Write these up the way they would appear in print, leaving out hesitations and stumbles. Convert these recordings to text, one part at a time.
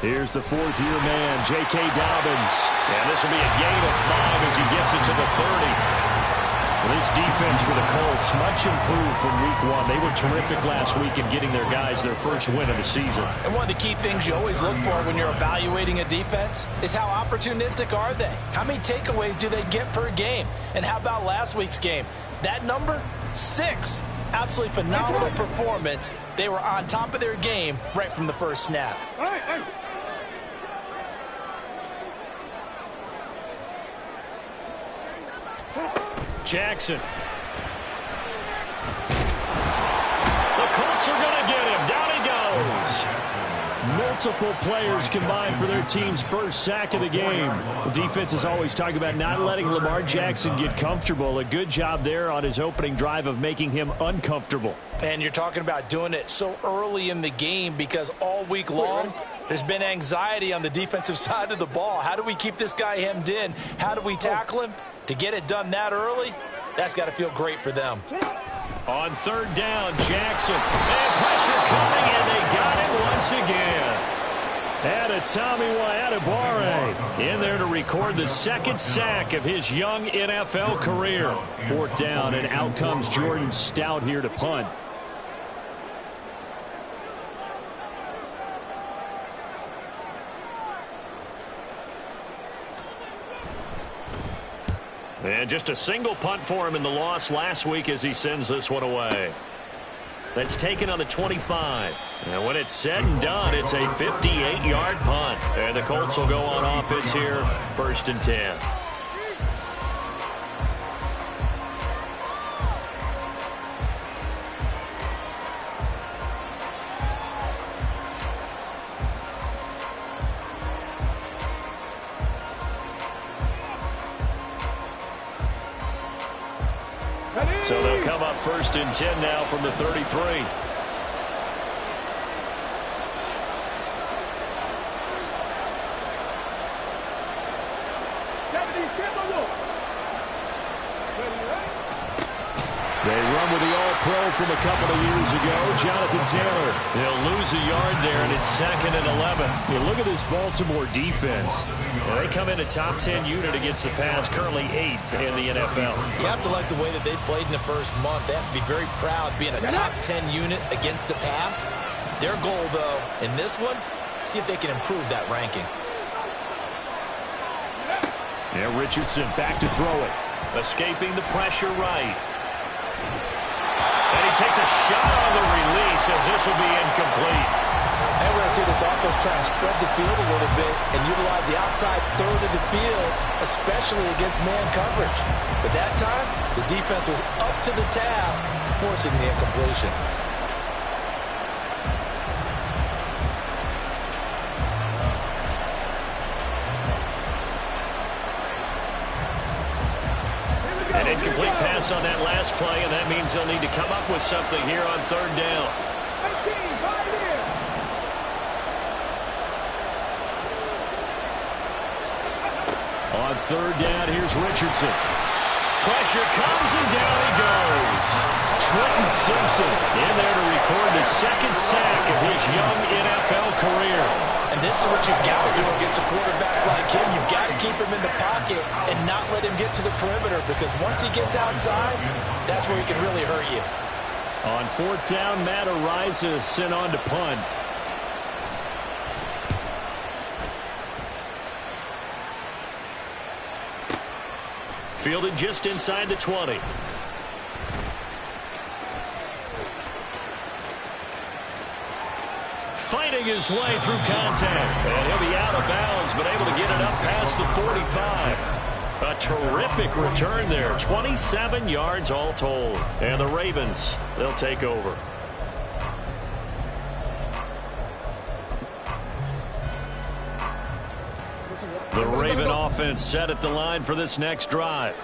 Here's the fourth-year man, J.K. Dobbins. And this will be a gain of 5 as he gets it to the 30. This defense for the Colts, much improved from week 1. They were terrific last week in getting their guys their first win of the season. And one of the key things you always look for when you're evaluating a defense is how opportunistic are they? How many takeaways do they get per game? And how about last week's game? That number, 6. Absolutely phenomenal performance. They were on top of their game right from the first snap. Jackson. The Colts are going to get him. Down he goes. Multiple players combined for their team's first sack of the game. The defense is always talking about not letting Lamar Jackson get comfortable. A good job there on his opening drive of making him uncomfortable. And you're talking about doing it so early in the game because all week long there's been anxiety on the defensive side of the ball. How do we keep this guy hemmed in? How do we tackle him? To get it done that early, that's got to feel great for them. On third down, Jackson. And pressure coming, and they got him once again. Tommy Adebawore in there to record the second sack of his young NFL career. Fourth down, and out comes Jordan Stout here to punt. And just a single punt for him in the loss last week as he sends this one away. That's taken on the 25. And when it's said and done, it's a 58-yard punt. And the Colts will go on offense here, 1st and 10. So they'll come up 1st and 10 now from the 33. They run with the All-Pro from a couple of years ago, Jonathan Taylor. They'll lose a yard there, and it's 2nd and 11. You look at this Baltimore defense. Now, they come in a top 10 unit against the pass, currently 8th in the NFL. You have to like the way that they played in the first month. They have to be very proud being a top 10 unit against the pass. Their goal, though, in this one, see if they can improve that ranking. Yeah, Richardson back to throw it. Escaping the pressure right. And he takes a shot on the release as this will be incomplete. And we're going to see this offense try and spread the field a little bit and utilize the outside third of the field, especially against man coverage. But that time, the defense was up to the task, forcing the incompletion. An incomplete pass on that last play, and that means they'll need to come up with something here on 3rd down. On 3rd down, here's Richardson. Pressure comes, and down he goes. Trenton Simpson in there to record the 2nd sack of his young NFL career. And this is what you've got to do against a quarterback like him. You've got to keep him in the pocket and not let him get to the perimeter, because once he gets outside, that's where he can really hurt you. On 4th down, Matt Araiza sent on to punt. Fielded just inside the 20. Fighting his way through contact. And he'll be out of bounds, but able to get it up past the 45. A terrific return there. 27 yards all told. And the Ravens, they'll take over. The Raven offense set at the line for this next drive.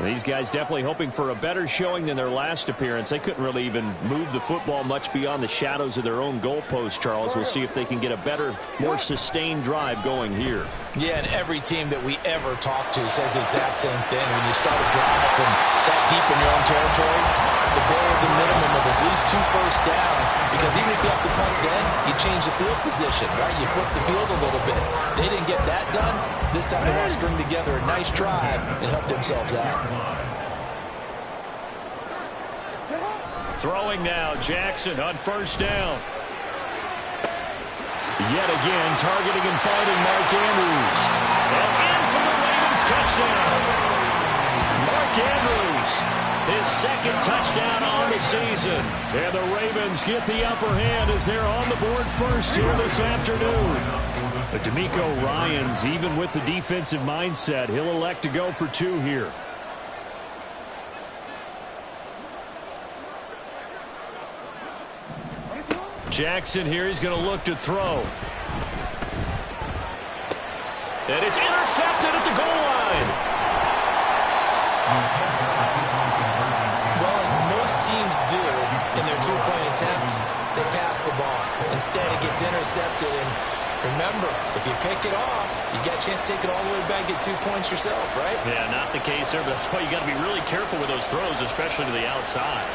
These guys definitely hoping for a better showing than their last appearance. They couldn't really even move the football much beyond the shadows of their own goalpost, Charles. We'll see if they can get a better, more sustained drive going here. Yeah, and every team that we ever talk to says the exact same thing. When you start a drive from that deep in your own territory, the goal is a minimum of at least 2 first downs, because even if you have to punt again, you change the field position, right? You flip the field a little bit. They didn't get that done. This time they want to string together a nice drive and help themselves out. Throwing now, Jackson on first down. Yet again, targeting and finding Mark Andrews. And in for the Ravens touchdown. Mark Andrews, his second touchdown on the season. And the Ravens get the upper hand as they're on the board first here this afternoon. But D'Amico Ryans, even with the defensive mindset, he'll elect to go for 2 here. Jackson here, he's going to look to throw. And it's intercepted at the goal line. Well, as most teams do in their 2-point attempt, they pass the ball. Instead, it gets intercepted. And remember, if you pick it off, you got a chance to take it all the way back, get 2 points yourself, right? Yeah, not the case there, but that's why you got to be really careful with those throws, especially to the outside.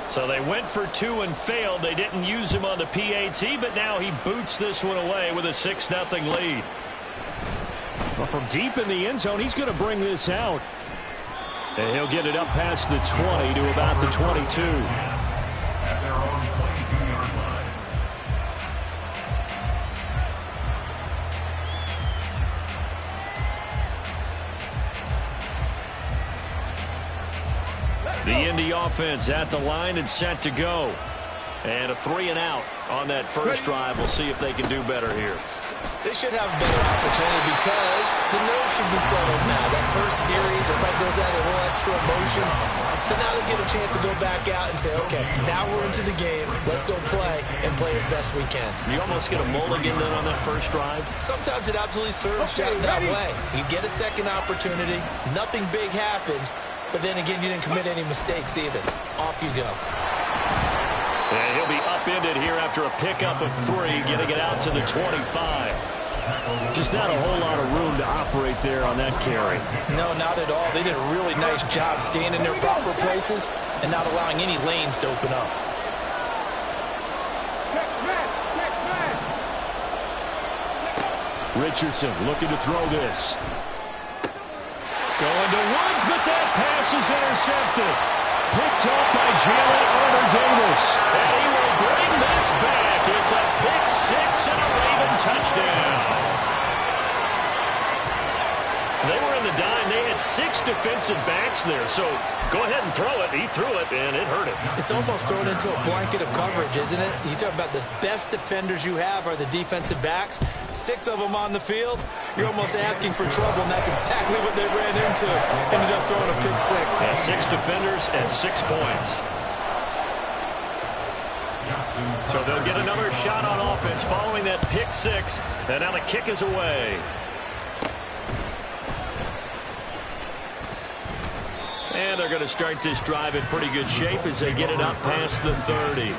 So they went for 2 and failed. They didn't use him on the PAT, but now he boots this one away with a 6-0 lead. Well, from deep in the end zone, he's going to bring this out. And he'll get it up past the 20 to about the 22. The Indy offense at the line and set to go. And a 3-and-out on that first drive. We'll see if they can do better here. They should have a better opportunity because the nerves should be settled now. That first series, everybody goes out a little extra emotion. So now they get a chance to go back out and say, okay, now we're into the game. Let's go play and play as best we can. You almost get a mulligan then on that first drive. Sometimes it absolutely serves that way. You get a second opportunity. Nothing big happened. But then again, you didn't commit any mistakes either. Off you go. And he'll be upended here after a pickup of 3, getting it out to the 25. Just not a whole lot of room to operate there on that carry. No, not at all. They did a really nice job staying in their proper places and not allowing any lanes to open up. Richardson looking to throw this. Going to Woods, but that pass is intercepted. Picked up by Jalen Armour-Davis. And he will bring this back. It's a pick 6 and a Raven touchdown. They were in the dime. They had 6 defensive backs there. So go ahead and throw it. He threw it, and it hurt him. It's almost thrown into a blanket of coverage, isn't it? You talk about the best defenders you have are the defensive backs. 6 of them on the field. You're almost asking for trouble, and that's exactly what they ran into. Ended up throwing a pick 6. Yeah, 6 defenders and 6 points. So they'll get another shot on offense following that pick 6. And now the kick is away. And they're going to start this drive in pretty good shape as they get it up past the 30.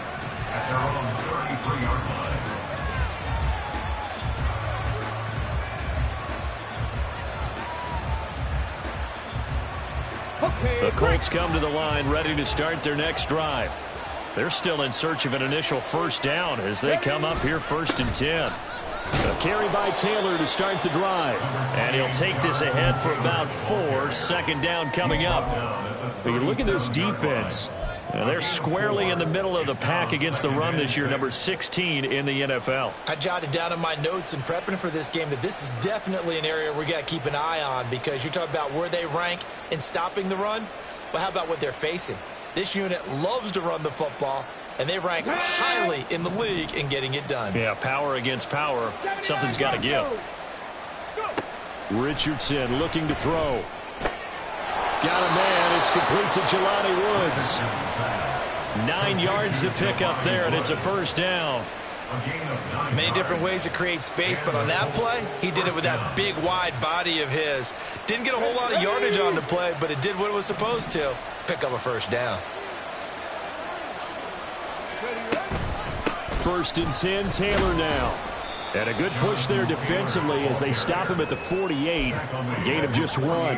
The Colts come to the line ready to start their next drive. They're still in search of an initial first down as they come up here 1st and 10. A carry by Taylor to start the drive. And he'll take this ahead for about 4. 2nd down coming up. But you look at this defense. They're squarely in the middle of the pack against the run this year, number 16 in the NFL. I jotted down in my notes in prepping for this game that this is definitely an area we got to keep an eye on, because you talk about where they rank in stopping the run. Well, how about what they're facing? This unit loves to run the football, and they rank highly in the league in getting it done. Yeah, power against power. Something's got to give. Richardson looking to throw. Got a man. It's complete to Jelani Woods. 9 yards to pick up there, and it's a first down. Many different ways to create space, but on that play, he did it with that big, wide body of his. Didn't get a whole lot of yardage on the play, but it did what it was supposed to. Pick up a first down. 1st and 10, Taylor now. And a good push there defensively as they stop him at the 48. Gain of just 1.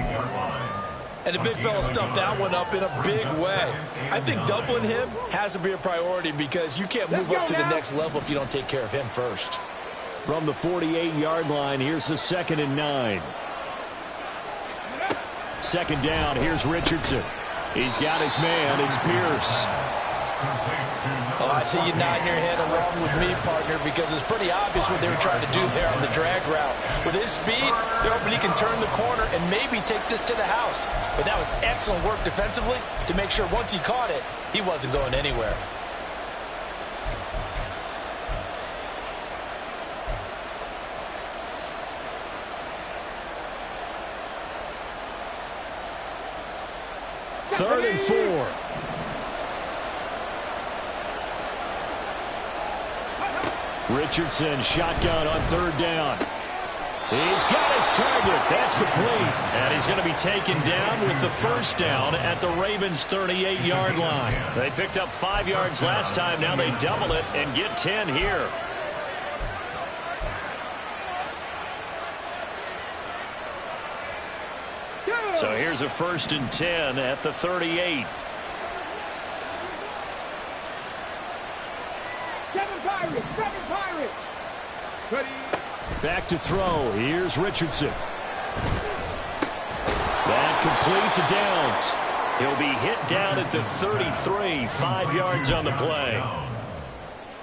And the big fella stuffed that one up in a big way. I think doubling him has to be a priority because you can't move up to the next level if you don't take care of him first. From the 48-yard line, here's the 2nd and 9. 2nd down, here's Richardson. He's got his man, it's Pierce. Oh, I see you nodding your head along with me, partner, because it's pretty obvious what they were trying to do there on the drag route. With his speed, they're hoping he can turn the corner and maybe take this to the house. But that was excellent work defensively to make sure once he caught it, he wasn't going anywhere. Third and 4. Richardson shotgun on 3rd down. He's got his target. That's complete. And he's going to be taken down with the first down at the Ravens' 38-yard line. They picked up 5 yards last time. Now they double it and get 10 here. So here's a 1st and 10 at the 38. Back to throw. Here's Richardson. That complete to Downs. He'll be hit down at the 33. 5 yards on the play.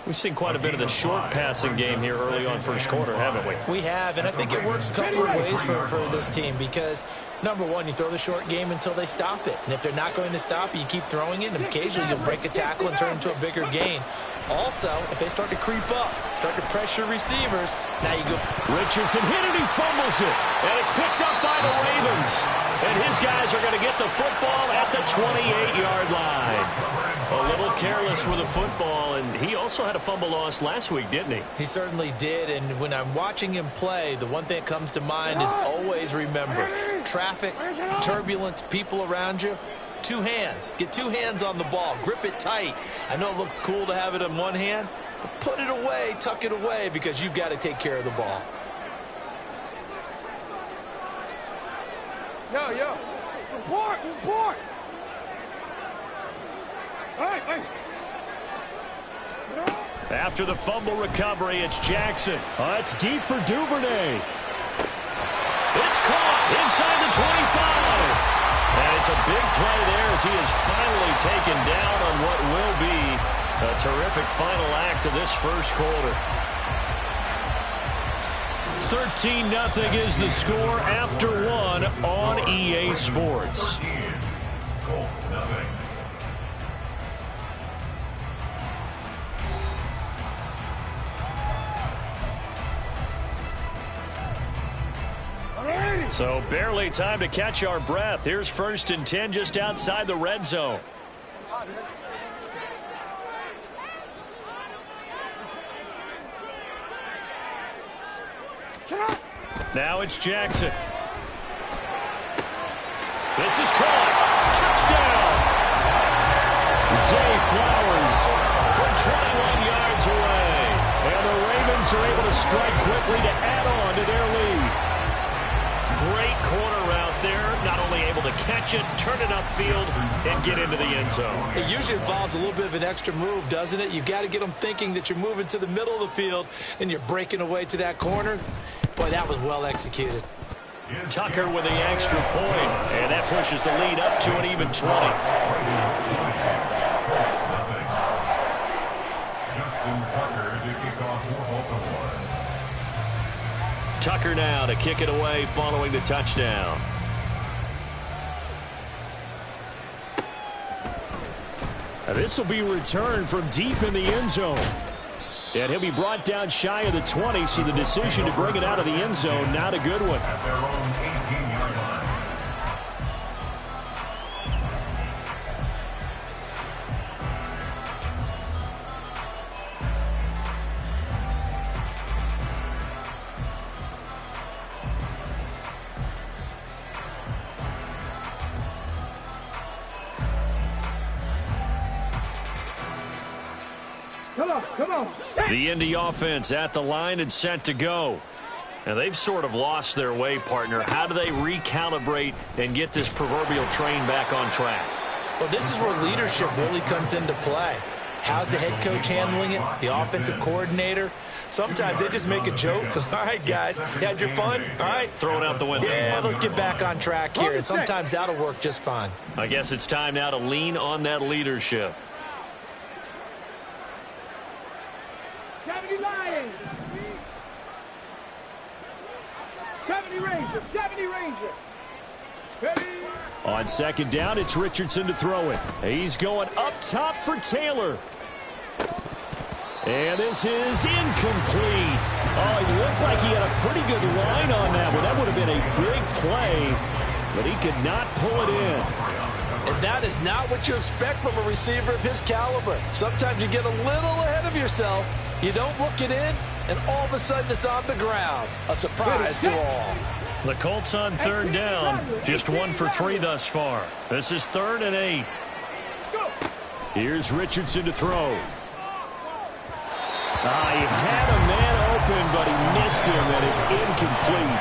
We've seen quite a bit of the short passing game here early on first quarter, haven't we? We have, and I think it works a couple of ways for this team because, number one, you throw the short game until they stop it. And if they're not going to stop it, you keep throwing it, and occasionally you'll break a tackle and turn it into a bigger gain. Also, if they start to creep up, start to pressure receivers, now you go. Richardson hit it, he fumbles it, and it's picked up by the Ravens. And his guys are going to get the football at the 28-yard line. A little careless with the football, and he also had a fumble loss last week, didn't he? He certainly did, and when I'm watching him play, the one thing that comes to mind is always remember, traffic, turbulence, people around you, 2 hands. Get 2 hands on the ball. Grip it tight. I know it looks cool to have it in one hand, but put it away, tuck it away, because you've got to take care of the ball. Yo. Report. Hey. After the fumble recovery, it's Jackson. It's deep for Duvernay. It's caught inside the 25. And it's a big play there as he is finally taken down on what will be a terrific final act of this first quarter. 13-0 is the score after 1 on EA Sports. So barely time to catch our breath. Here's 1st and 10 just outside the red zone. Now it's Jackson. This is caught. Touchdown. Zay Flowers from 21 yards away. And the Ravens are able to strike quickly to add on to their lead. Great corner route there. Not only able to catch it, turn it upfield, and get into the end zone. It usually involves a little bit of an extra move, doesn't it? You've got to get them thinking that you're moving to the middle of the field and you're breaking away to that corner. Boy, that was well executed. Tucker with the extra point, and that pushes the lead up to an even 20. Tucker now to kick it away following the touchdown. Now this will be returned from deep in the end zone. And he'll be brought down shy of the 20, so the decision to bring it out of the end zone, not a good one. Come on, come on. The Indy offense at the line and set to go. And they've sort of lost their way, partner. How do they recalibrate and get this proverbial train back on track? Well, this is where leadership really comes into play. How's the head coach handling it? The offensive coordinator? Sometimes they just make a joke. All right, guys, you had your fun? All right. Throw it out the window. Yeah, let's get back on track here. And sometimes that'll work just fine. I guess it's time now to lean on that leadership. 70 Lions. 70 Rangers. 70 Rangers. Ready? On second down, it's Richardson to throw it. He's going up top for Taylor. And this is incomplete. Oh, it looked like he had a pretty good line on that one. That would have been a big play, but he could not pull it in. And that is not what you expect from a receiver of his caliber. Sometimes you get a little ahead of yourself. You don't look it in, and all of a sudden it's on the ground. A surprise to all. The Colts on third down. Just 1 for 3 thus far. This is 3rd and 8. Here's Richardson to throw. He had a man open, but he missed him, and it's incomplete.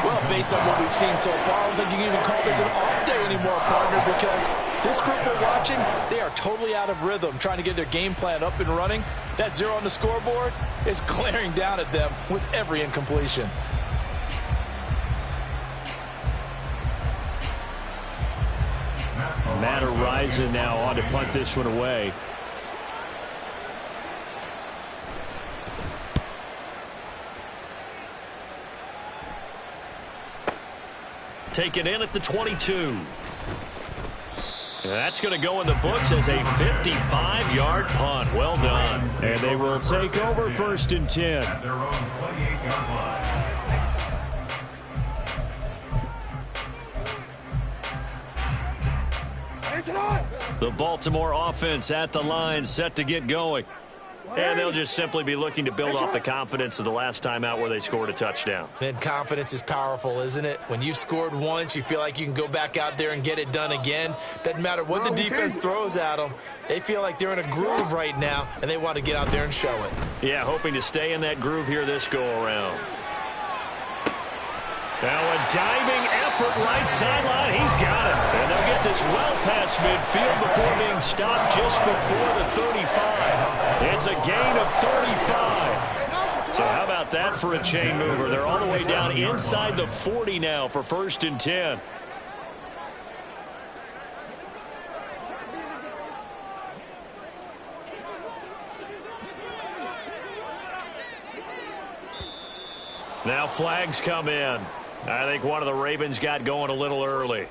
Well, based on what we've seen so far, I don't think you can even call this an off day anymore, partner, because this group we're watching, they are totally out of rhythm, trying to get their game plan up and running. That 0 on the scoreboard is glaring down at them with every incompletion. Matt Horizon now on to punt this one away. Taken in at the 22. That's going to go in the books as a 55-yard punt. Well done. And they will take over 1st and 10. At their own 28-yard line. The Baltimore offense at the line, set to get going. And they'll just simply be looking to build off the confidence of the last time out where they scored a touchdown. Man, confidence is powerful, isn't it? When you've scored once, you feel like you can go back out there and get it done again. Doesn't matter what the defense throws at them. They feel like they're in a groove right now, and they want to get out there and show it. Yeah, hoping to stay in that groove here this go-around. Now a diving effort right sideline. He's got it. And they'll get this well past midfield before being stopped just before the 35. It's a gain of 35. So how about that for a chain mover? They're all the way down inside the 40 now for 1st and 10. Now flags come in. I think one of the Ravens got going a little early.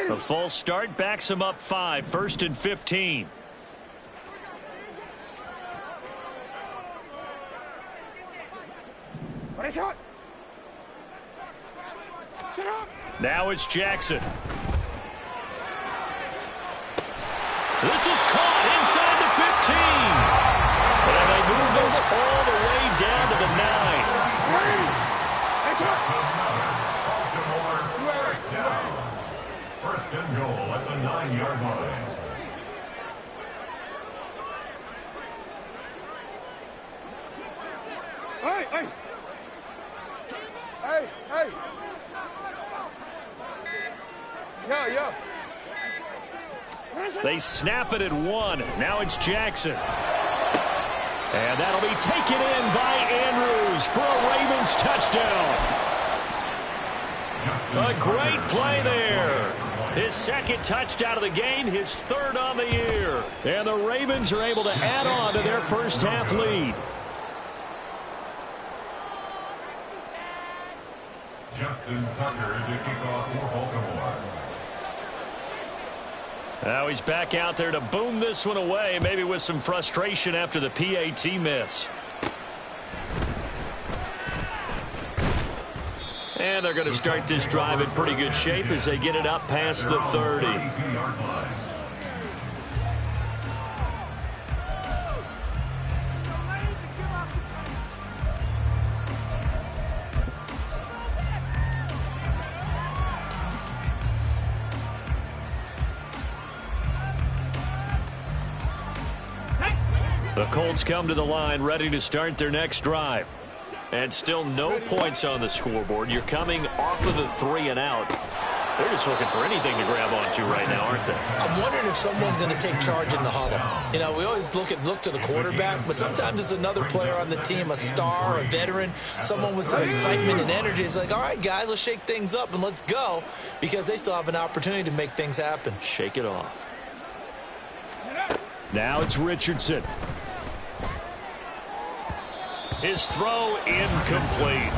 The full start backs him up 5, 1st and 15. Now it's Jackson. This is caught inside the 15. And they move this all the way down to the 9. First and goal at the 9-yard line. Hey. Yo. They snap it at 1. Now it's Jackson. And that'll be taken in by Andrews for a Ravens touchdown. A great play there. His 2nd touchdown of the game, his 3rd on the year. And the Ravens are able to add on to their first half lead. Justin Tucker to kick off for Baltimore. Now he's back out there to boom this one away, maybe with some frustration after the PAT miss. And they're going to start this drive in pretty good shape as they get it up past the 30. The Colts come to the line ready to start their next drive. And still no points on the scoreboard. You're coming off of the 3 and out. They're just looking for anything to grab onto right now, aren't they? I'm wondering if someone's going to take charge in the huddle. You know, we always look to the quarterback, but sometimes it's another player on the team, a star, a veteran, someone with some excitement and energy. It's like, all right, guys, let's shake things up and let's go, because they still have an opportunity to make things happen. Shake it off. Now it's Richardson. His throw incomplete.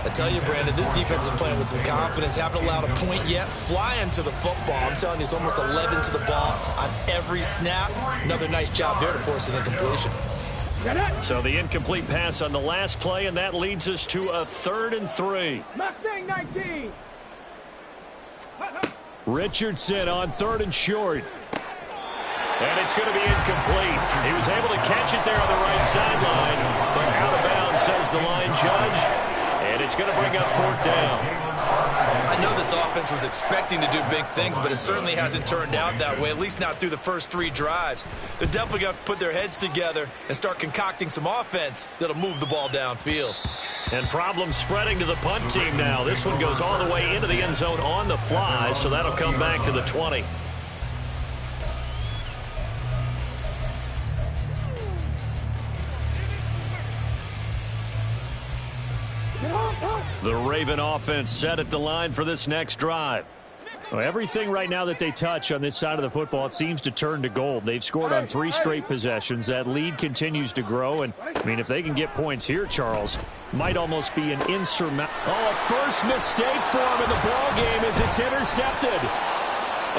I tell you, Brandon, this defense is playing with some confidence. Haven't allowed a point yet. Flying to the football. I'm telling you, it's almost 11 to the ball on every snap. Another nice job there to force an incompletion. So the incomplete pass on the last play, and that leads us to a 3rd and 3. Mustang 19. Richardson on 3rd and short. And it's going to be incomplete. He was able to catch it there on the right sideline, but out of bounds, says the line judge. And it's going to bring up 4th down. I know this offense was expecting to do big things, but it certainly hasn't turned out that way, at least not through the first 3 drives. They're definitely going to have to put their heads together and start concocting some offense that'll move the ball downfield. And problems spreading to the punt team now. This one goes all the way into the end zone on the fly, so that'll come back to the 20. The Raven offense set at the line for this next drive. Well, everything right now that they touch on this side of the football, it seems to turn to gold. They've scored on 3 straight possessions. That lead continues to grow. And, I mean, if they can get points here, Charles, might almost be an insurmountable. Oh, a first mistake for him in the ball game as it's intercepted.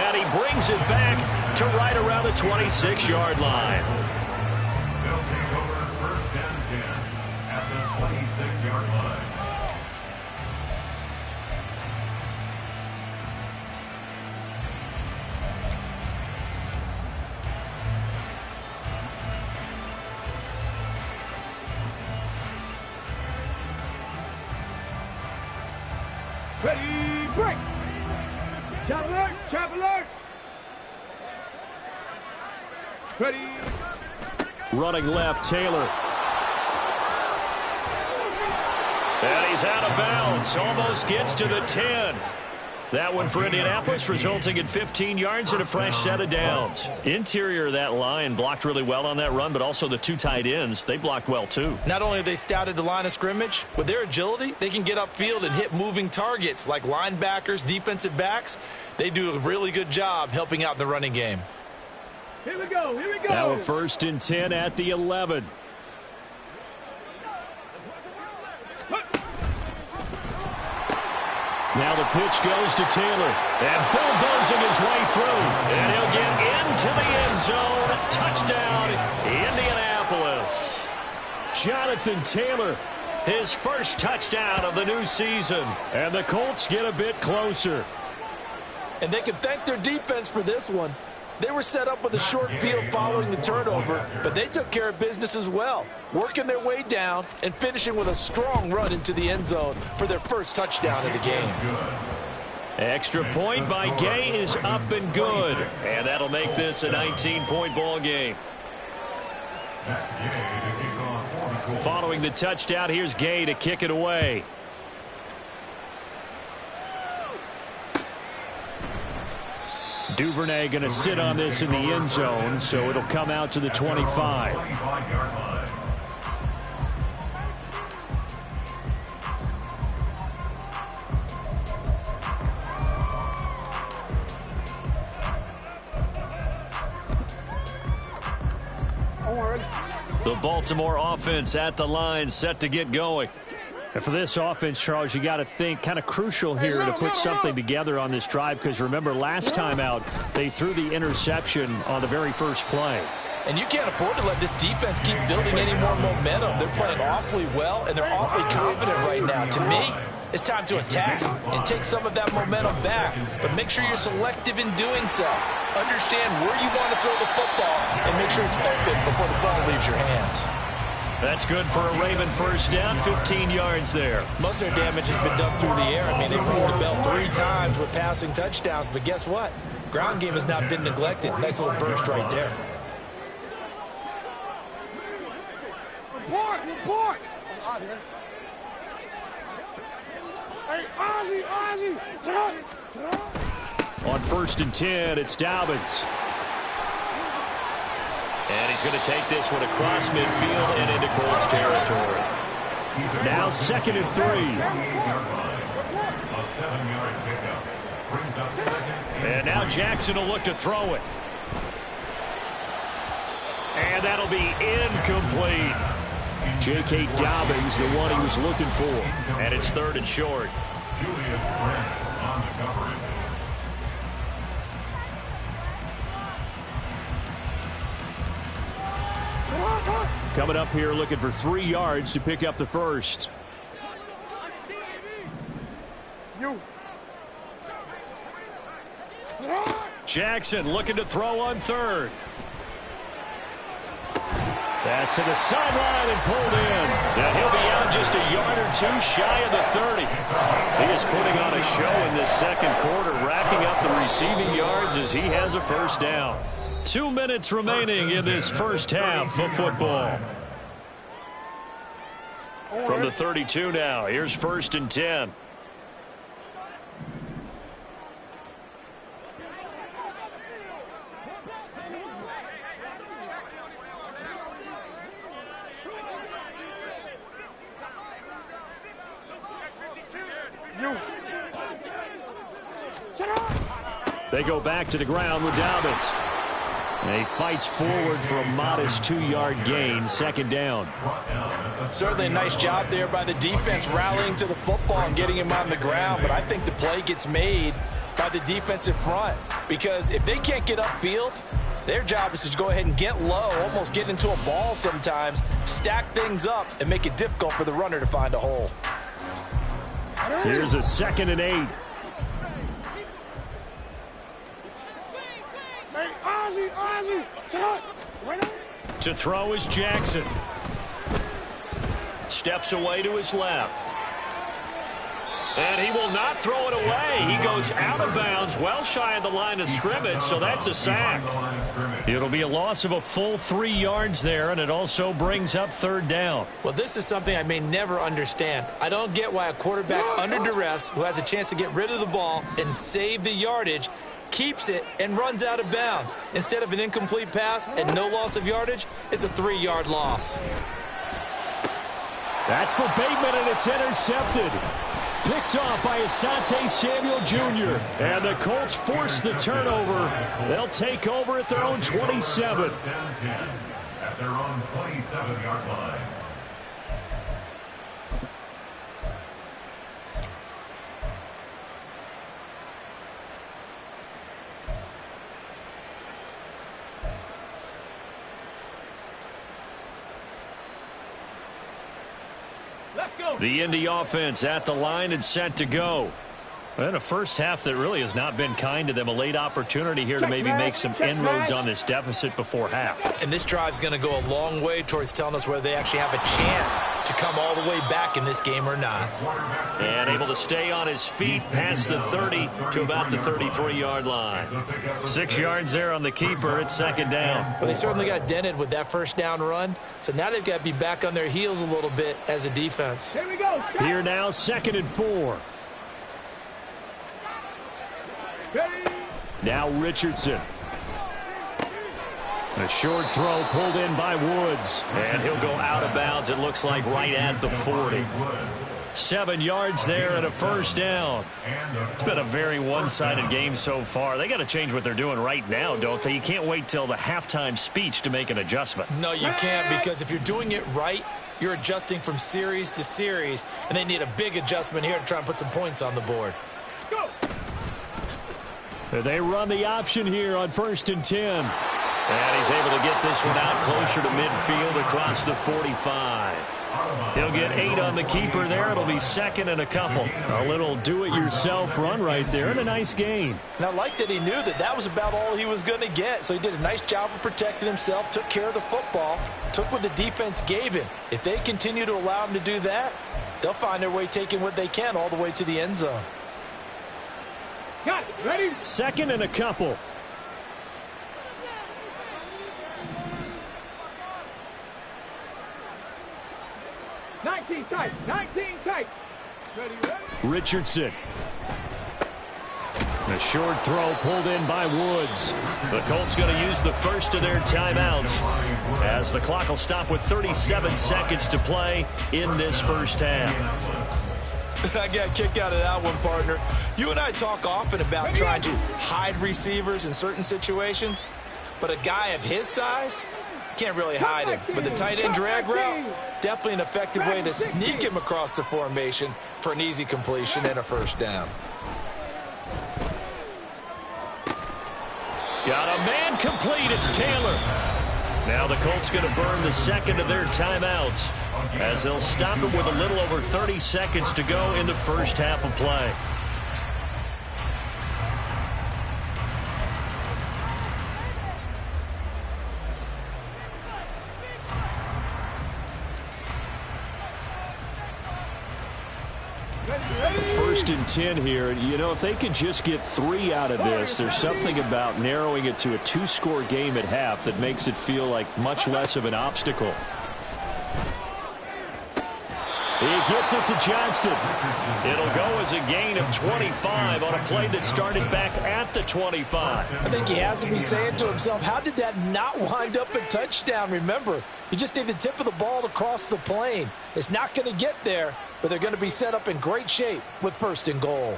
And he brings it back to right around the 26-yard line. They'll take over 1st and 10 at the 26-yard line. Ready, break. Chop alert, chop alert. Ready. Running left, Taylor. And he's out of bounds. Almost gets to the 10. That one for Indianapolis, resulting in 15 yards and a fresh set of downs. Interior of that line blocked really well on that run, but also the 2 tight ends, they blocked well too. Not only have they scouted the line of scrimmage, with their agility, they can get upfield and hit moving targets like linebackers, defensive backs. They do a really good job helping out in the running game. Here we go, here we go. Now a 1st and 10 at the 11. Now the pitch goes to Taylor, and bulldozing his way through, and he'll get into the end zone. Touchdown, Indianapolis. Jonathan Taylor, his first touchdown of the new season, and the Colts get a bit closer. And they can thank their defense for this one. They were set up with a short field following the turnover, but they took care of business as well, working their way down and finishing with a strong run into the end zone for their first touchdown of the game. Extra point by Gay is up and good, and that'll make this a 19-point ball game. Following the touchdown, here's Gay to kick it away. Duvernay going to sit on this in the end zone, so it'll come out to the 25. The Baltimore offense at the line, set to get going. And for this offense, Charles, you got to think kind of crucial here to put something together on this drive, because remember, last time out, they threw the interception on the very first play. And you can't afford to let this defense keep building any more momentum. They're playing awfully well, and they're awfully confident right now. To me, it's time to attack and take some of that momentum back, but make sure you're selective in doing so. Understand where you want to throw the football and make sure it's open before the ball leaves your hands. That's good for a Raven first down, 15 yards there. Most of their damage has been done through the air. I mean, they've ringed the bell 3 times with passing touchdowns, but guess what? Ground game has not been neglected. Nice little burst right there. Report. Hey, Ozzy. On 1st and 10, it's Dobbins. And he's going to take this one across midfield and into Colts territory. Now 2nd and 3. A 7-yard pickup. Brings up 2nd. And now Jackson will look to throw it. And that'll be incomplete. J.K. Dobbins, the one he was looking for. And it's 3rd and short. Julius Prince on the coverage. Coming up here looking for 3 yards to pick up the first. Jackson looking to throw on 3rd. Pass to the sideline and pulled in. And he'll be out just a yard or 2 shy of the 30. He is putting on a show in this 2nd quarter, racking up the receiving yards as he has a first down. 2 minutes remaining in this first half of football. From the 32 now, here's 1st and 10. They go back to the ground with Dobbins. And he fights forward for a modest 2-yard gain, 2nd down. Certainly a nice job there by the defense rallying to the football and getting him on the ground. But I think the play gets made by the defensive front. Because if they can't get upfield, their job is to go ahead and get low, almost get into a ball sometimes, stack things up, and make it difficult for the runner to find a hole. Here's a 2nd and 8. Ozzy. To throw is Jackson. Steps away to his left. And he will not throw it away. He goes out of bounds, well shy of the line of scrimmage, so that's a sack. It'll be a loss of a full 3 yards there, and it also brings up 3rd down. Well, this is something I may never understand. I don't get why a quarterback under duress who has a chance to get rid of the ball and save the yardage keeps it and runs out of bounds. Instead of an incomplete pass and no loss of yardage, it's a 3-yard loss. That's for Bateman, and it's intercepted. Picked off by Asante Samuel Jr. And the Colts force the turnover. They'll take over at their own 27. At their own 27-yard line. The Indy offense at the line and set to go. And a first half that really has not been kind to them. A late opportunity here to maybe make some inroads on this deficit before half. And this drive's going to go a long way towards telling us whether they actually have a chance to come all the way back in this game or not. And able to stay on his feet past the 30 to about the 33-yard line. 6 yards there on the keeper. It's 2nd down. Well, they certainly got dented with that first down run. So now they've got to be back on their heels a little bit as a defense. Here we go. Here now, 2nd and 4. Now Richardson. A short throw pulled in by Woods. And he'll go out of bounds, it looks like, right at the 40. 7 yards there and a first down. It's been a very one-sided game so far. They got to change what they're doing right now, don't they? You can't wait till the halftime speech to make an adjustment. No, you can't, because if you're doing it right, you're adjusting from series to series, and they need a big adjustment here to try and put some points on the board. Go. They run the option here on 1st and 10. And he's able to get this one out closer to midfield across the 45. He'll get 8 on the keeper there. It'll be 2nd and a couple. A little do-it-yourself run right there and a nice gain. And I like that he knew that that was about all he was going to get. So he did a nice job of protecting himself, took care of the football, took what the defense gave him. If they continue to allow him to do that, they'll find their way taking what they can all the way to the end zone. Got it. Ready? 2nd and a couple. 19 tight. 19 tight. Ready, ready. Richardson. A short throw pulled in by Woods. The Colts going to use the first of their timeouts as the clock will stop with 37 seconds to play in this first half. I got a kick out of that one, partner. You and I talk often about trying to hide receivers in certain situations, but a guy of his size can't really hide him. But the tight end drag route, definitely an effective way to sneak him across the formation for an easy completion and a first down. Got a man complete. It's Taylor. Now the Colts going to burn the second of their timeouts as they'll stop it with a little over 30 seconds to go in the first half of play. First and 10 here. You know, if they could just get 3 out of this, there's something about narrowing it to a 2-score game at half that makes it feel like much less of an obstacle. He gets it to Johnston. It'll go as a gain of 25 on a play that started back at the 25. I think he has to be saying to himself, how did that not wind up a touchdown? Remember, you just need the tip of the ball to cross the plane. It's not going to get there, but they're going to be set up in great shape with first and goal.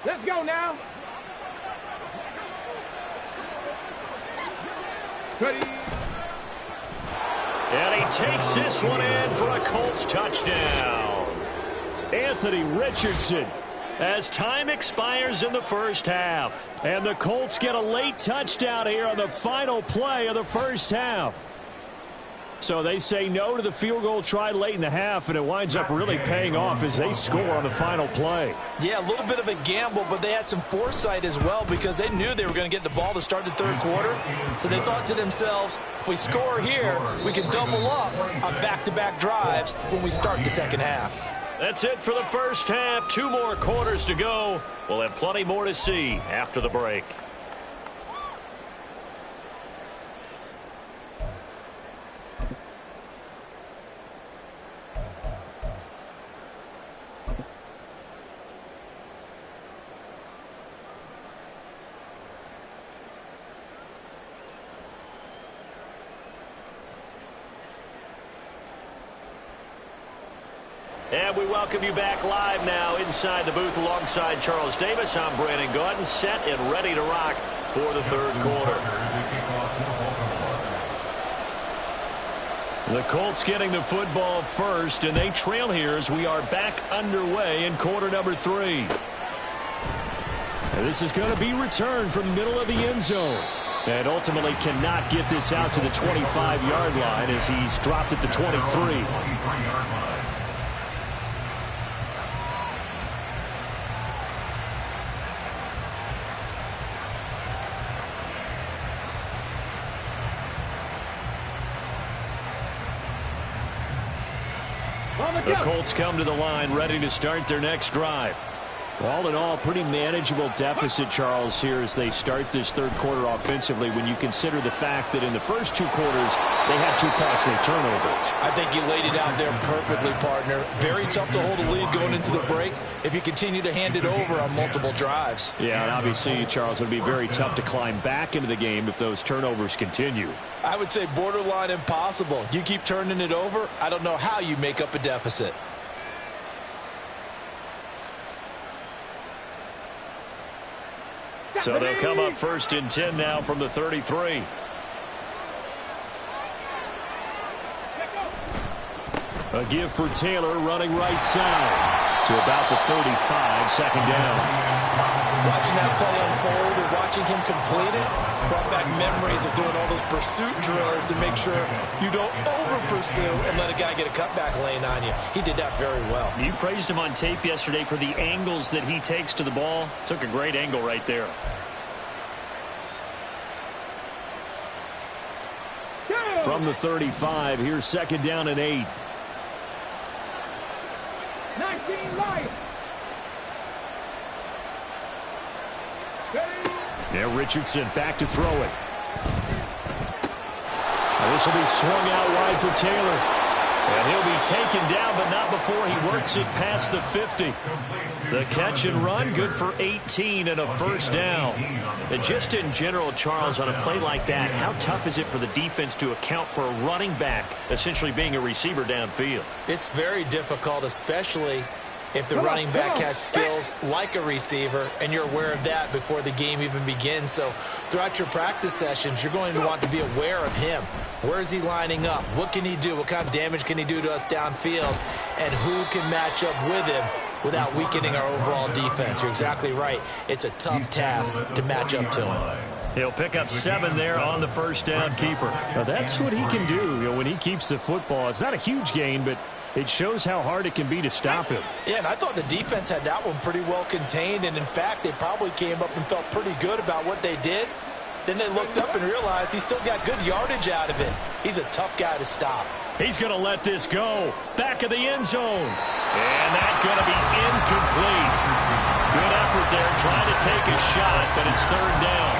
Let's go now. Ready. And he takes this one in for a Colts touchdown. Anthony Richardson as time expires in the first half. And the Colts get a late touchdown here on the final play of the first half. So they say no to the field goal try late in the half, and it winds up really paying off as they score on the final play. Yeah, a little bit of a gamble, but they had some foresight as well because they knew they were going to get the ball to start the third quarter. So they thought to themselves, if we score here, we can double up on back-to-back drives when we start the second half. That's it for the first half. 2 more quarters to go. We'll have plenty more to see after the break. And we welcome you back live now inside the booth alongside Charles Davis. I'm Brandon Gaudin, set and ready to rock for the third quarter. The Colts getting the football first, and they trail here as we are back underway in quarter number 3. And this is going to be returned from the middle of the end zone. And ultimately cannot get this out to the 25-yard line as he's dropped at the 23. The Colts come to the line ready to start their next drive. All in all, pretty manageable deficit, Charles, here as they start this third quarter offensively when you consider the fact that in the first 2 quarters they had 2 costly turnovers. I think you laid it out there perfectly, partner. Very tough to hold a lead going into the break if you continue to hand it over on multiple drives. Yeah, and obviously, Charles, it would be very tough to climb back into the game if those turnovers continue. I would say borderline impossible. You keep turning it over, I don't know how you make up a deficit. So they'll come up first and 10 now from the 33. A give for Taylor running right side to about the 35, second down. Watching that play unfold and watching him complete it brought back memories of doing all those pursuit drills to make sure you don't over-pursue and let a guy get a cutback lane on you. He did that very well. You praised him on tape yesterday for the angles that he takes to the ball. Took a great angle right there. From the 35, here's second down and 8. 19 light. Now Richardson back to throw it. This will be swung out wide for Taylor. And he'll be taken down, but not before he works it past the 50. The catch and run, good for 18 and a first down. And just in general, Charles, on a play like that, how tough is it for the defense to account for a running back essentially being a receiver downfield? It's very difficult, especially if the running back has skills like a receiver, and you're aware of that before the game even begins. So throughout your practice sessions, you're going to want to be aware of him. Where is he lining up? What can he do? What kind of damage can he do to us downfield? And who can match up with him without weakening our overall defense? You're exactly right. It's a tough task to match up to him. He'll pick up 7 there on the first down keeper. Now that's what he can do, when he keeps the football. It's not a huge gain, but it shows how hard it can be to stop him. Yeah, and I thought the defense had that one pretty well contained, and in fact, they probably came up and felt pretty good about what they did. Then they looked up and realized he still got good yardage out of it. He's a tough guy to stop. He's going to let this go. Back of the end zone. And that's going to be incomplete. Good effort there trying to take a shot, but it's third down.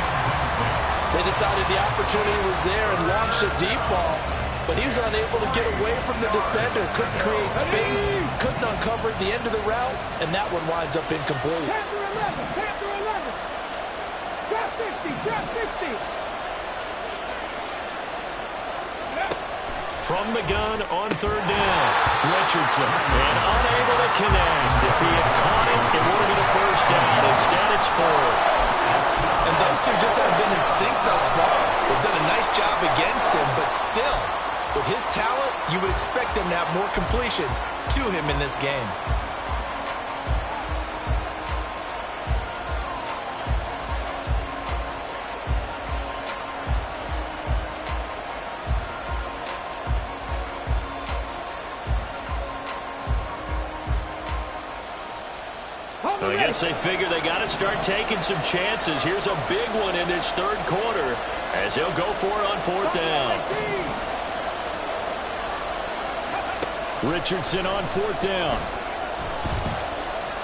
They decided the opportunity was there and launched a deep ball, but he was unable to get away from the defender, couldn't create space, couldn't uncover the end of the route, and that one winds up incomplete. Panther 11. Drop 50, drop 50. From the gun on third down, Richardson, and unable to connect. If he had caught it, it would have been a first down. Instead, it's fourth. And those two just haven't been in sync thus far. They've done a nice job against him, but still, with his talent, you would expect them to have more completions to him in this game. Well, I guess they figure they got to start taking some chances. Here's a big one in this third quarter as he'll go for it on fourth down. Richardson on fourth down.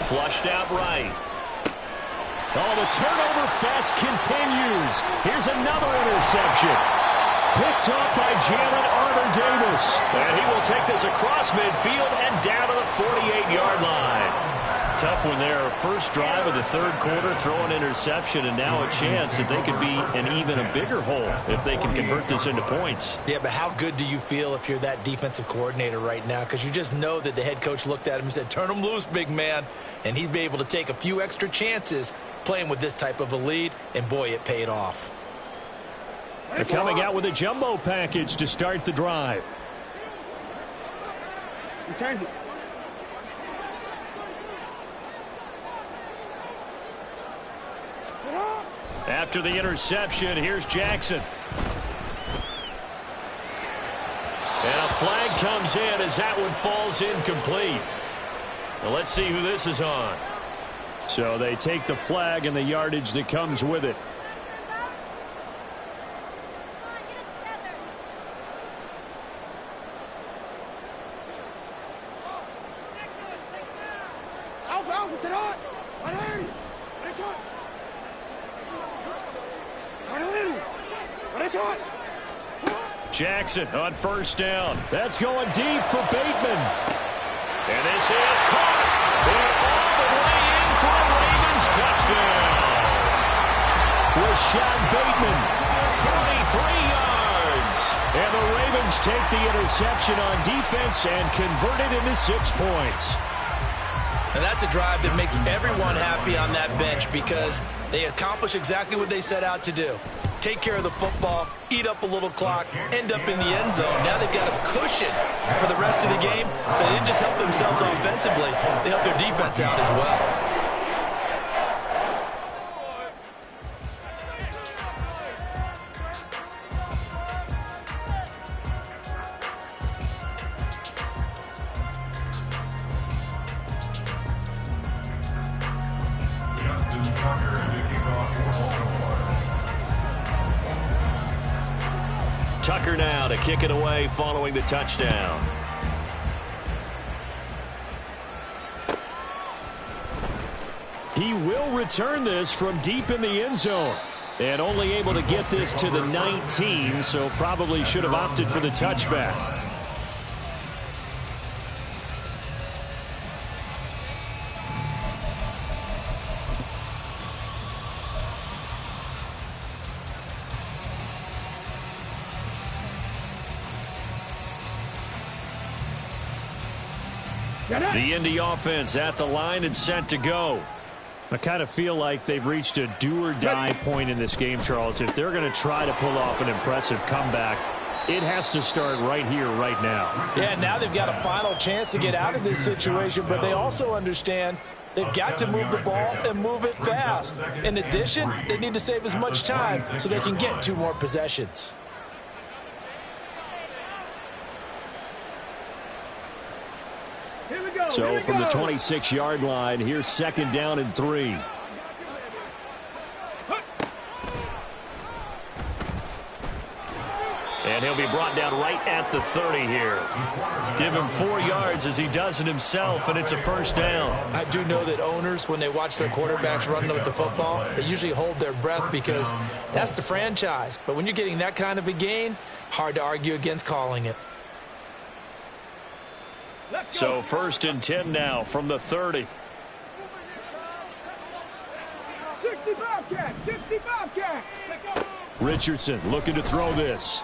Flushed out right. Oh, the turnover fest continues. Here's another interception. Picked up by Jalen Arthur-Davis. And he will take this across midfield and down to the 48-yard line. Tough one there. First drive of the third quarter, throw an interception, and now a chance that they could be in even a bigger hole if they can convert this into points. Yeah, but how good do you feel if you're that defensive coordinator right now? Because you just know that the head coach looked at him and said, turn him loose, big man. And he'd be able to take a few extra chances playing with this type of a lead, and boy, it paid off. They're coming out with a jumbo package to start the drive. Return it. After the interception, here's Jackson. And a flag comes in as that one falls incomplete. Now let's see who this is on. So they take the flag and the yardage that comes with it. Alpha, sit on. Right here. Right shot. Jackson on first down. That's going deep for Bateman. And this is caught. And all the way in for a Ravens touchdown. Rashad Bateman, 43 yards. And the Ravens take the interception on defense and convert it into 6 points. And that's a drive that makes everyone happy on that bench because they accomplish exactly what they set out to do. Take care of the football, eat up a little clock, end up in the end zone. Now they've got a cushion for the rest of the game. So they didn't just help themselves offensively, they helped their defense out as well. Tucker now to kick it away following the touchdown. He will return this from deep in the end zone. And only able to get this to the 19, so probably should have opted for the touchback. The Indy offense at the line and set to go. I kind of feel like they've reached a do-or-die point in this game, Charles. If they're going to try to pull off an impressive comeback, it has to start right here, right now. Yeah, now they've got a final chance to get out of this situation, but they also understand they've got to move the ball and move it fast. In addition, they need to save as much time so they can get 2 more possessions. So from the 26-yard line, here's 2nd down and 3. And he'll be brought down right at the 30 here. Give him 4 yards as he does it himself, and it's a 1st down. I do know that owners, when they watch their quarterbacks run with the football, they usually hold their breath because that's the franchise. But when you're getting that kind of a gain, hard to argue against calling it. So 1st and 10 now from the 30. 65 cat, 65 cat. Richardson looking to throw this.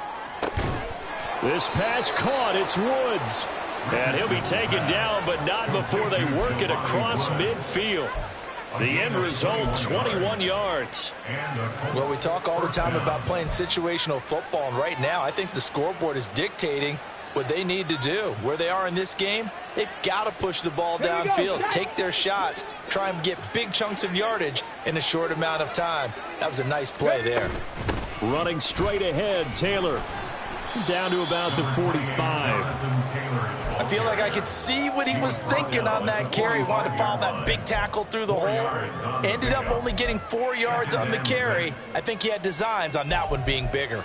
This pass caught. It's Woods. And he'll be taken down, but not before they work it across midfield. The end result, 21 yards. Well, we talk all the time about playing situational football, and right now I think the scoreboard is dictating what they need to do. Where they are in this game, they've got to push the ball downfield, take their shots, try and get big chunks of yardage in a short amount of time. That was a nice play there. Running straight ahead, Taylor. Down to about the 45. I feel like I could see what he was thinking on that carry. Wanted to follow that big tackle through the hole. Ended up only getting 4 yards on the carry. I think he had designs on that one being bigger.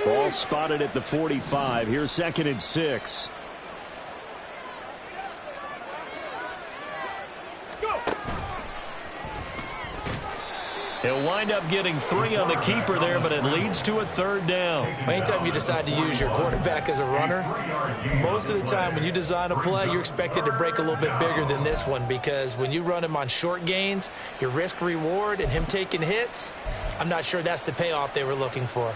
Ball spotted at the 45. Here's 2nd and 6. He'll wind up getting 3 on the keeper there, but it leads to a 3rd down. Anytime you decide to use your quarterback as a runner, most of the time when you design a play, you're expected to break a little bit bigger than this one, because when you run him on short gains, your risk-reward and him taking hits, I'm not sure that's the payoff they were looking for.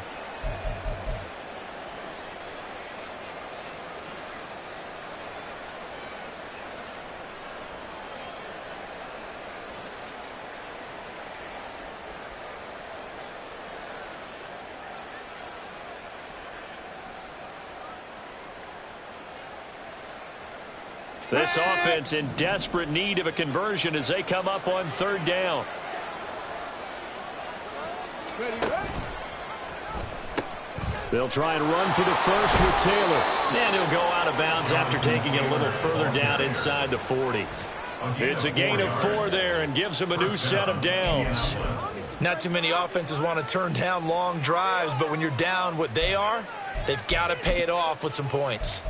This offense in desperate need of a conversion as they come up on 3rd down. They'll try and run for the first with Taylor. And he'll go out of bounds after taking it a little further down inside the 40. It's a gain of 4 there and gives him a new set of downs. Not too many offenses want to turn down long drives, but when you're down what they are, they've got to pay it off with some points.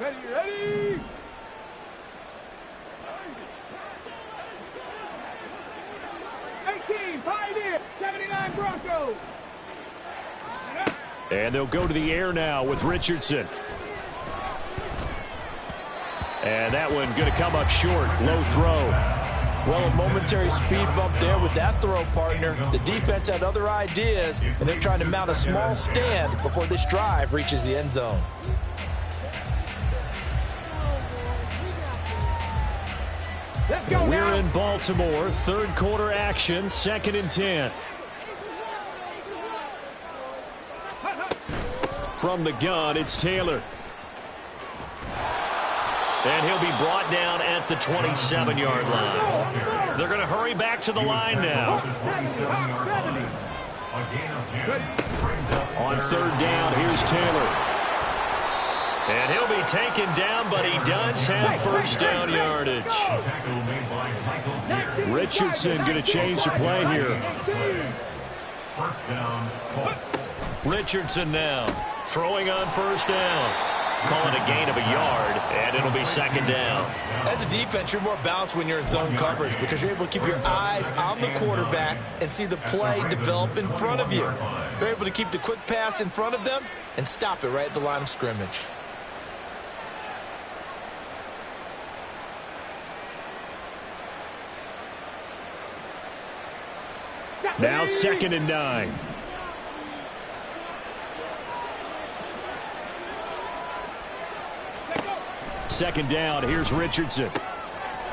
Ready. 18, Pioneer, 79 Broncos. And they'll go to the air now with Richardson. And that one going to come up short. Low throw. Well, a momentary speed bump there with that throw, partner. The defense had other ideas, and they're trying to mount a small stand before this drive reaches the end zone. We're in Baltimore. 3rd quarter action. 2nd and 10. From the gun, it's Taylor. And he'll be brought down at the 27-yard line. They're going to hurry back to the line now. On 3rd down, here's Taylor. And he'll be taken down, but he does have 1st down yardage. Richardson going to change the play here. Richardson now throwing on 1st down. Call it a gain of a yard, and it'll be second down. As a defense, you're more balanced when you're in zone coverage because you're able to keep your eyes on the quarterback and see the play develop in front of you. You're able to keep the quick pass in front of them and stop it right at the line of scrimmage. Now 2nd and 9. Second down, here's Richardson.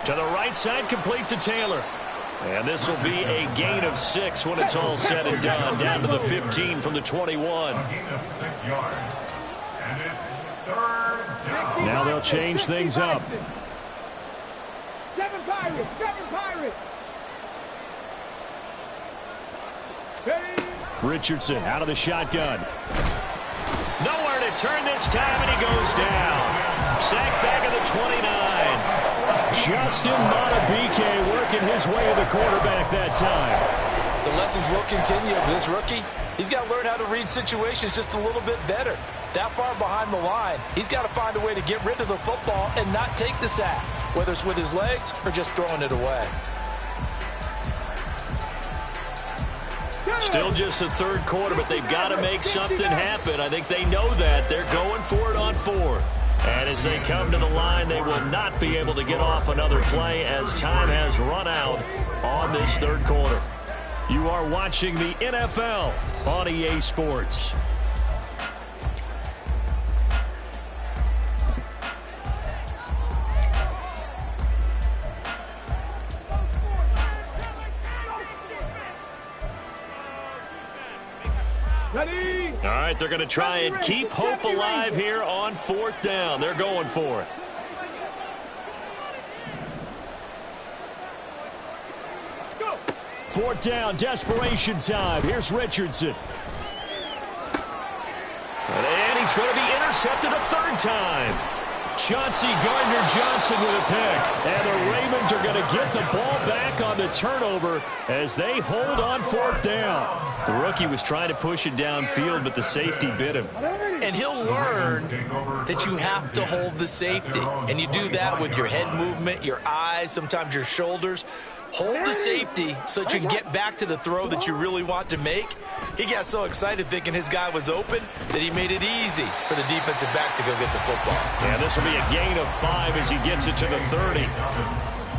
To the right side, complete to Taylor. And this will be a gain of 6 when it's all said and done. Down to the 15 from the 21. A gain of 6 yards. And it's 3rd down. Now they'll change things up. 7 Pirates, 7 Pirates. Richardson out of the shotgun. Nowhere to turn this time, and he goes down. Sacked back at the 29. Justin Matabike working his way to the quarterback that time. The lessons will continue with this rookie. He's got to learn how to read situations just a little bit better. That far behind the line, he's got to find a way to get rid of the football and not take the sack, whether it's with his legs or just throwing it away. Still just the third quarter, but they've got to make something happen. I think they know that. They're going for it on 4th. And as they come to the line, they will not be able to get off another play as time has run out on this third quarter. You are watching the NFL on EA Sports. Ready? All right, they're going to try and keep hope alive here on 4th down. They're going for it. Let's go. 4th down, desperation time. Here's Richardson. And he's going to be intercepted a 3rd time. Chauncey Gardner-Johnson with a pick. And the Ravens are going to get the ball back on the turnover as they hold on 4th down. The rookie was trying to push it downfield, but the safety bit him. And he'll learn that you have to hold the safety. And you do that with your head movement, your eyes, sometimes your shoulders. Hold the safety so that you can get back to the throw that you really want to make. He got so excited thinking his guy was open that he made it easy for the defensive back to go get the football. Yeah, this will be a gain of 5 as he gets it to the 30.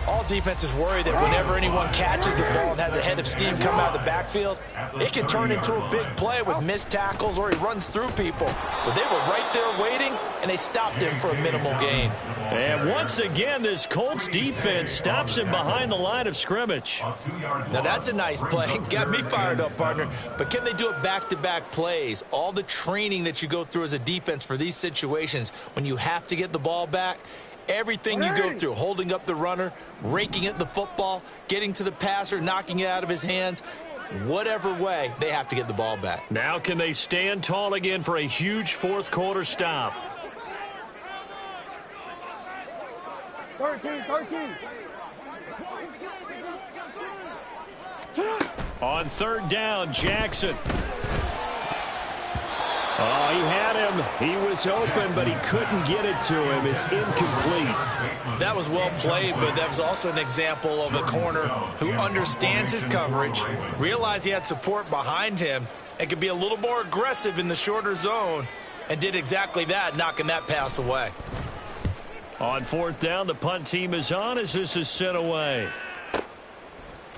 All defenses worry that whenever anyone catches the ball and has a head of steam come out of the backfield, it can turn into a big play with missed tackles or he runs through people. But they were right there waiting, and they stopped him for a minimal gain. And once again, this Colts defense stops him behind the line of scrimmage. Now, that's a nice play. Got me fired up, partner. But can they do it back-to-back plays? All the training that you go through as a defense for these situations, when you have to get the ball back, everything you go through, holding up the runner, raking at the football, getting to the passer, knocking it out of his hands, whatever way, they have to get the ball back. Now can they stand tall again for a huge 4th quarter stop? 13. On 3rd down, Jackson. Oh, he had him. He was open, but he couldn't get it to him. It's incomplete. That was well played, but that was also an example of a corner who understands his coverage, realized he had support behind him, and could be a little more aggressive in the shorter zone, and did exactly that, knocking that pass away. On 4th down, the punt team is on as this is sent away.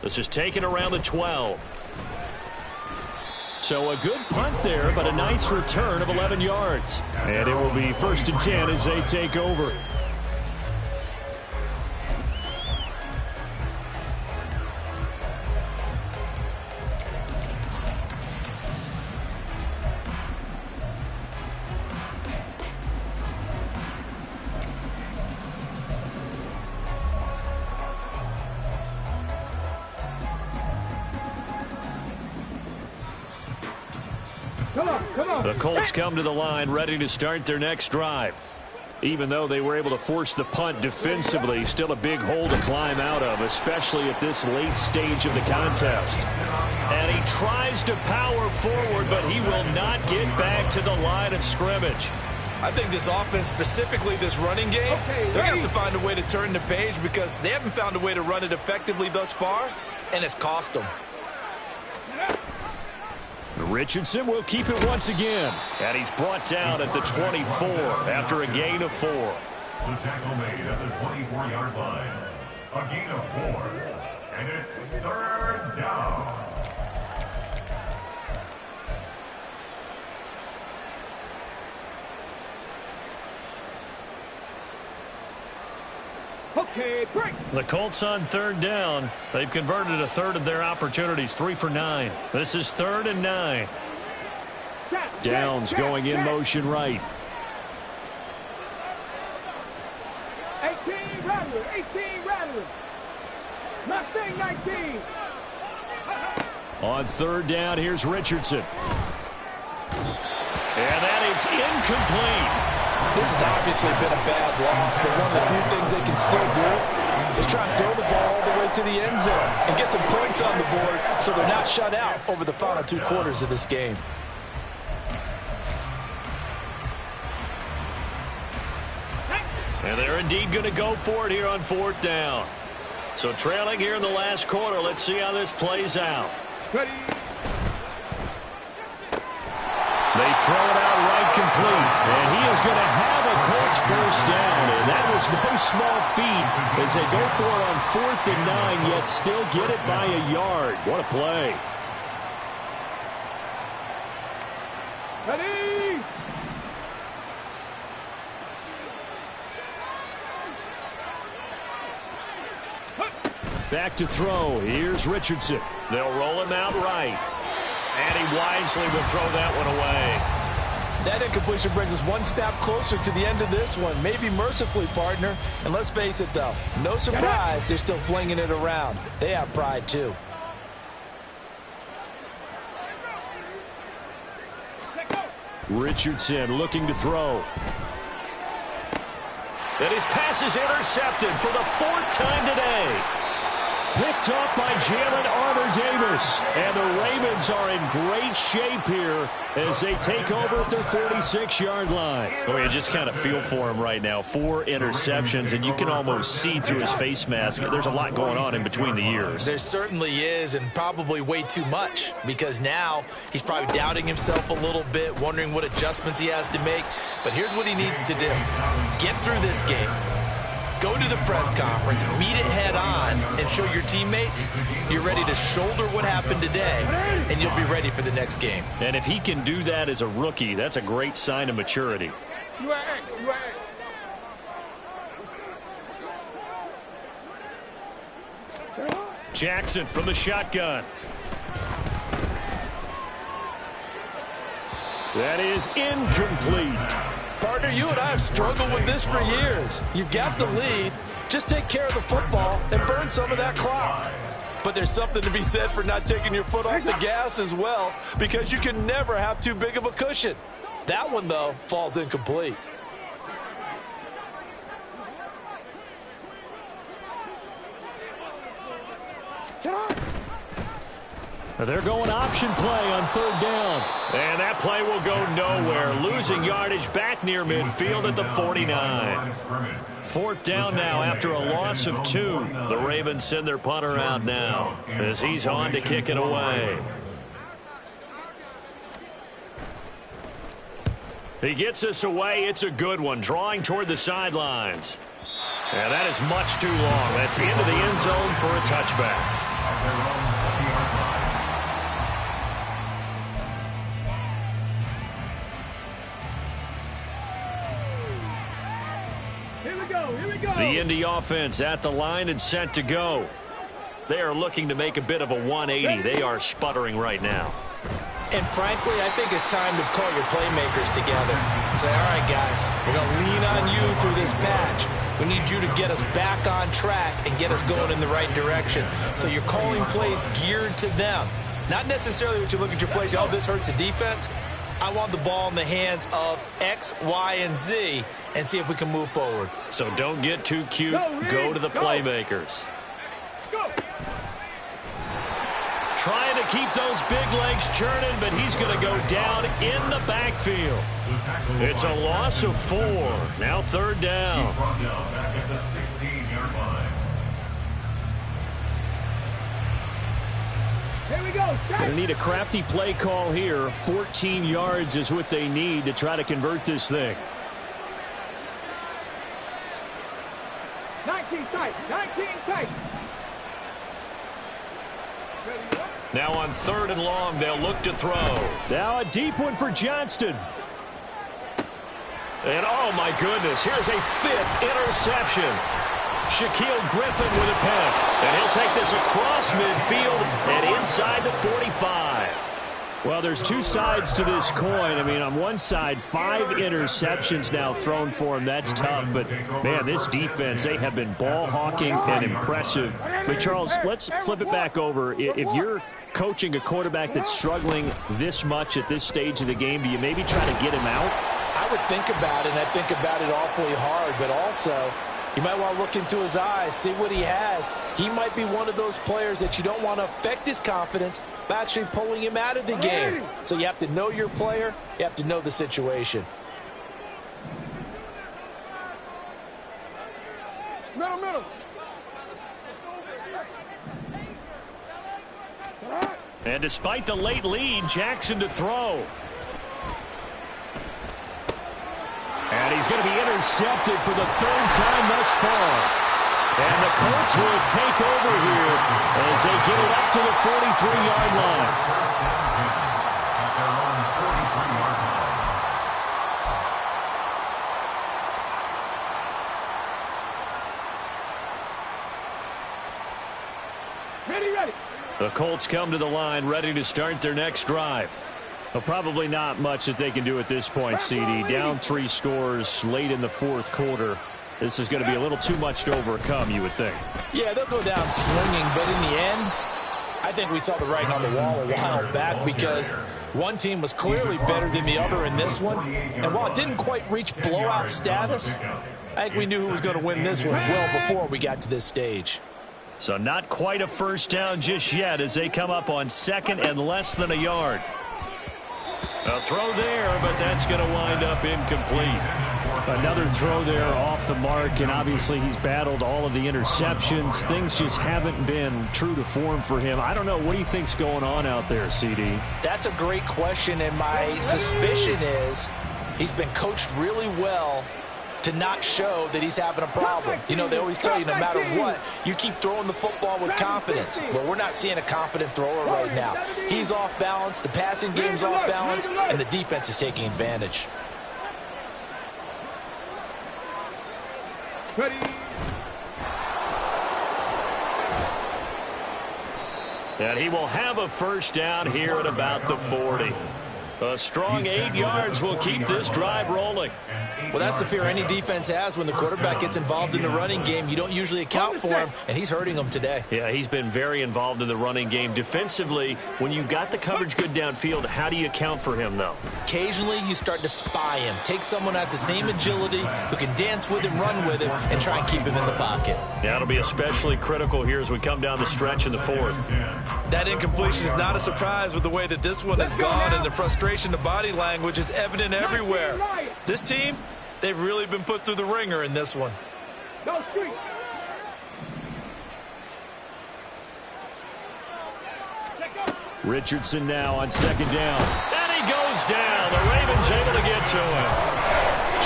This is taken around the 12. So a good punt there, but a nice return of 11 yards. And it will be 1st and 10 as they take over. Come on. The Colts come to the line ready to start their next drive. Even though they were able to force the punt defensively, still a big hole to climb out of, especially at this late stage of the contest. And he tries to power forward, but he will not get back to the line of scrimmage. I think this offense, specifically this running game, they're going to have to find a way to turn the page because they haven't found a way to run it effectively thus far, and it's cost them. Richardson will keep it once again, and he's brought down at the 24 after a gain of 4. The tackle made at the 24-yard line. A gain of 4, and it's 3rd down. Okay, break. The Colts on 3rd down. They've converted a third of their opportunities, 3 for 9. This is 3rd and 9. Downs going in motion right. 18 Rattler, 18 Rattler. Mustang 19. On 3rd down, here's Richardson. And that is incomplete. This has obviously been a bad loss, but one of the few things they can still do is try and throw the ball all the way to the end zone and get some points on the board so they're not shut out over the final 2 quarters of this game. And they're indeed going to go for it here on 4th down. So trailing here in the last quarter, let's see how this plays out. Ready. They throw it out right complete, and he is going to have a Colts 1st down, and that was no small feat as they go for it on 4th and 9, yet still get it by a yard. What a play. Ready. Back to throw. Here's Richardson. They'll roll him out right. And he wisely will throw that one away. That incompletion brings us one step closer to the end of this one. Maybe mercifully, partner. And let's face it, though, no surprise they're still flinging it around. They have pride, too. Richardson looking to throw. And his pass is intercepted for the 4th time today. Picked up by Jalen Armour-Davis. And the Ravens are in great shape here as they take over at their 46-yard line. Oh, you just kind of feel for him right now. 4 interceptions, and you can almost see through his face mask. There's a lot going on in between the years. There certainly is, and probably way too much, because now he's probably doubting himself a little bit, wondering what adjustments he has to make. But here's what he needs to do. Get through this game. Go to the press conference, meet it head on, and show your teammates you're ready to shoulder what happened today, and you'll be ready for the next game. And if he can do that as a rookie, that's a great sign of maturity. Jackson from the shotgun. That is incomplete. Partner, you and I have struggled with this for years. You've got the lead. Just take care of the football and burn some of that clock. But there's something to be said for not taking your foot off the gas as well, because you can never have too big of a cushion. That one, though, falls incomplete. They're going option play on 3rd down. And that play will go nowhere. Losing yardage back near midfield at the 49. 4th down now after a loss of 2. The Ravens send their punter out now as he's on to kick it away. He gets us away. It's a good one. Drawing toward the sidelines. And that is much too long. That's into the end zone for a touchback. The Indy offense at the line and set to go. They are looking to make a bit of a 180. They are sputtering right now. And frankly, I think it's time to call your playmakers together and say, all right, guys, we're going to lean on you through this patch. We need you to get us back on track and get us going in the right direction. So you're calling plays geared to them. Not necessarily what you look at your plays, oh, this hurts the defense. I want the ball in the hands of X, Y, and Z and see if we can move forward. So don't get too cute. Go to the playmakers. trying to keep those big legs churning, but he's going to go down in the backfield. It's a loss of 4. Now 3rd down. He's brought down back at the 16-yard line. Here we go. They need a crafty play call here. 14 yards is what they need to try to convert this thing. 19 tight. 19 tight. Now on 3rd and long, they'll look to throw. Now a deep one for Johnston. And oh my goodness, here's a 5th interception. Shaquille Griffin with a pick. And he'll take this across midfield and inside the 45. Well, there's 2 sides to this coin. I mean, on one side, 5 interceptions now thrown for him. That's tough. But, man, this defense, they have been ball hawking and impressive. But, Charles, let's flip it back over. If you're coaching a quarterback that's struggling this much at this stage of the game, do you maybe try to get him out? I would think about it, and I think about it awfully hard. But also, you might want to look into his eyes, see what he has. He might be one of those players that you don't want to affect his confidence by actually pulling him out of the game. So you have to know your player. You have to know the situation. Middle. And despite the late lead, Jackson to throw. And he's going to be intercepted for the 3rd time thus far. And the Colts will take over here as they get it up to the 43-yard line. Ready. The Colts come to the line ready to start their next drive. Well, probably not much that they can do at this point, CD. Down 3 scores late in the 4th quarter. This is going to be a little too much to overcome, you would think. Yeah, they'll go down swinging, but in the end, I think we saw the writing on the wall a while back because one team was clearly better than the other in this one. And while it didn't quite reach blowout status, I think we knew who was going to win this one well before we got to this stage. So not quite a first down just yet as they come up on 2nd and less than a yard. A throw there, but that's going to wind up incomplete. Another throw there off the mark, and obviously he's battled all of the interceptions. Things just haven't been true to form for him. I don't know. What do you think's going on out there, CD? That's a great question, and my suspicion is he's been coached really well to not show that he's having a problem. You know, they always tell you no matter what, you keep throwing the football with confidence. Well, we're not seeing a confident thrower right now. He's off balance, the passing game's off balance, and the defense is taking advantage. Ready. And he will have a first down here at about the 40. A strong 8 yards will keep this drive rolling. Well, that's the fear any defense has when the quarterback gets involved in the running game. You don't usually account for him, and he's hurting them today. Yeah, he's been very involved in the running game. Defensively, when you got the coverage good downfield, how do you account for him, though? Occasionally, you start to spy him. Take someone that has the same agility, who can dance with him, run with him, and try and keep him in the pocket. That'll be especially critical here as we come down the stretch in the 4th. That incompletion is not a surprise with the way that this one has gone, and the frustration, the body language is evident everywhere. This team, they've really been put through the ringer in this one. No street. Richardson now on 2nd down. And he goes down. The Ravens able to get to him.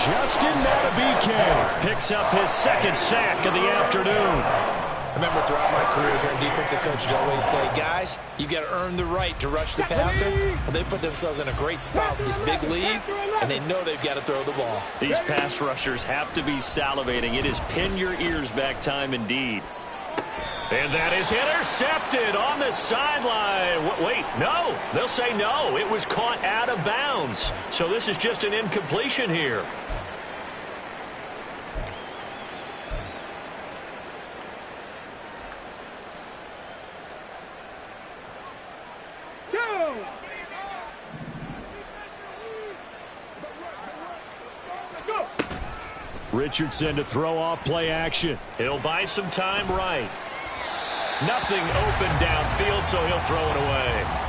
Justin Matabike picks up his 2nd sack of the afternoon. I remember throughout my career here in defensive coaches always say, guys, you got to earn the right to rush the passer. Well, they put themselves in a great spot with this big lead, and they know they've got to throw the ball. These pass rushers have to be salivating. It is pin your ears back time indeed. And that is intercepted on the sideline. Wait, no. They'll say no. It was caught out of bounds. So this is just an incompletion here. Richardson to throw off play action. He'll buy some time right. Nothing open downfield, so he'll throw it away.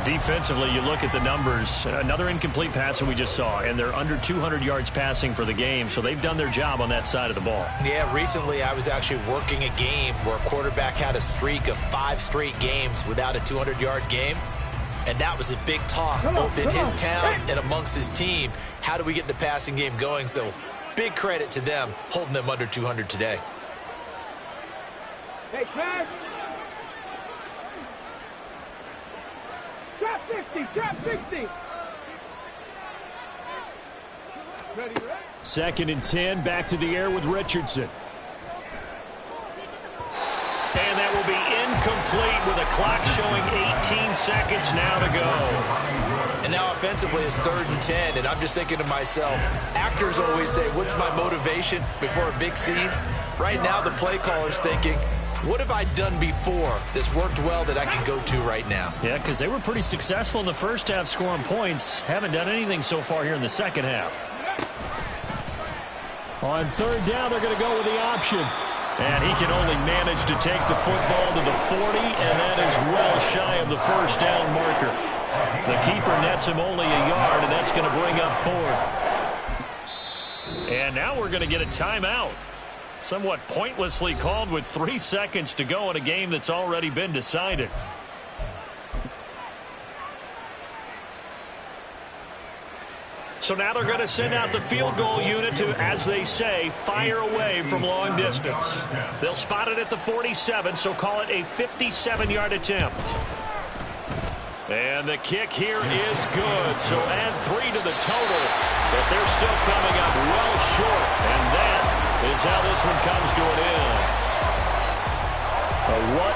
Defensively, you look at the numbers. Another incomplete pass that we just saw, and they're under 200 yards passing for the game, so they've done their job on that side of the ball. Yeah, recently I was actually working a game where a quarterback had a streak of 5 straight games without a 200-yard game, and that was a big talk both in his town and amongst his team. How do we get the passing game going? So big credit to them holding them under 200 today. Hey, Cash. Trap 60, trap 60. Ready? 2nd and 10, back to the air with Richardson. And that will be incomplete with a clock showing 18 seconds now to go. And now offensively it's 3rd and 10, and I'm just thinking to myself, actors always say, what's my motivation before a big scene? Right now the play caller's thinking, what have I done before that's worked well that I can go to right now? Yeah, because they were pretty successful in the first half scoring points. Haven't done anything so far here in the second half. On 3rd down, they're going to go with the option. And he can only manage to take the football to the 40, and that is well shy of the 1st down marker. The keeper nets him only a yard, and that's going to bring up 4th. And now we're going to get a timeout. Somewhat pointlessly called with 3 seconds to go in a game that's already been decided. So now they're going to send out the field goal unit to, as they say, fire away from long distance. They'll spot it at the 47, so call it a 57-yard attempt. And the kick here is good, so add 3 to the total, but they're still coming up well short, and that is how this one comes to an end. A what?